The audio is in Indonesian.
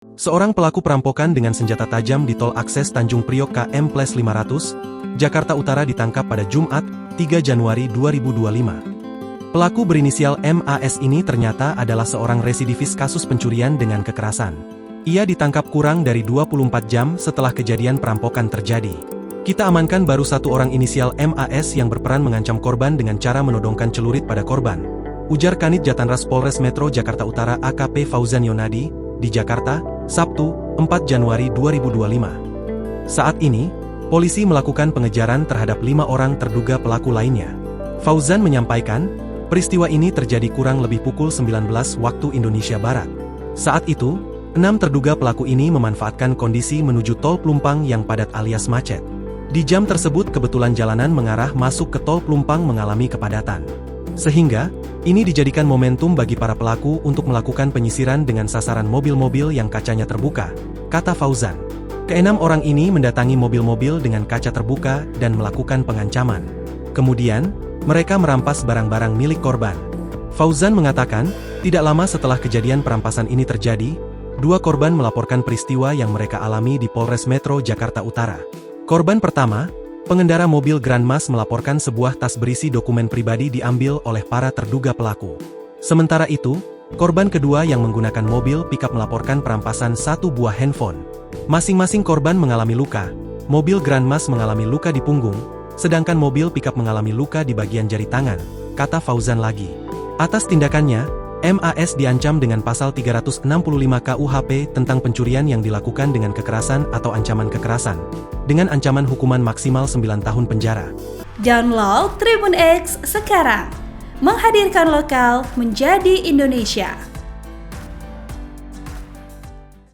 Seorang pelaku perampokan dengan senjata tajam di tol akses Tanjung Priok KM Plus 500, Jakarta Utara ditangkap pada Jumat, 3 Januari 2025. Pelaku berinisial MAS ini ternyata adalah seorang residivis kasus pencurian dengan kekerasan. Ia ditangkap kurang dari 24 jam setelah kejadian perampokan terjadi. Kita amankan baru satu orang inisial MAS yang berperan mengancam korban dengan cara menodongkan celurit pada korban, ujar Kanit Jatanras Polres Metro Jakarta Utara AKP Fauzan Yonadi, di Jakarta, Sabtu, 4 Januari 2025. Saat ini, polisi melakukan pengejaran terhadap 5 orang terduga pelaku lainnya. Fauzan menyampaikan, peristiwa ini terjadi kurang lebih pukul 19 waktu Indonesia Barat. Saat itu, 6 terduga pelaku ini memanfaatkan kondisi menuju tol Plumpang yang padat alias macet. Di jam tersebut kebetulan jalanan mengarah masuk ke tol Plumpang mengalami kepadatan. Sehingga, ini dijadikan momentum bagi para pelaku untuk melakukan penyisiran dengan sasaran mobil-mobil yang kacanya terbuka, kata Fauzan. Keenam orang ini mendatangi mobil-mobil dengan kaca terbuka dan melakukan pengancaman. Kemudian, mereka merampas barang-barang milik korban. Fauzan mengatakan, tidak lama setelah kejadian perampasan ini terjadi, 2 korban melaporkan peristiwa yang mereka alami di Polres Metro Jakarta Utara. Korban pertama, pengendara mobil Grandmas melaporkan sebuah tas berisi dokumen pribadi diambil oleh para terduga pelaku. Sementara itu, korban kedua yang menggunakan mobil pickup melaporkan perampasan 1 buah handphone. Masing-masing korban mengalami luka. Mobil Grandmas mengalami luka di punggung, sedangkan mobil pickup mengalami luka di bagian jari tangan, kata Fauzan lagi. Atas tindakannya, MAS diancam dengan pasal 365 KUHP tentang pencurian yang dilakukan dengan kekerasan atau ancaman kekerasan, dengan ancaman hukuman maksimal 9 tahun penjara. Download Tribun X sekarang, menghadirkan lokal menjadi Indonesia.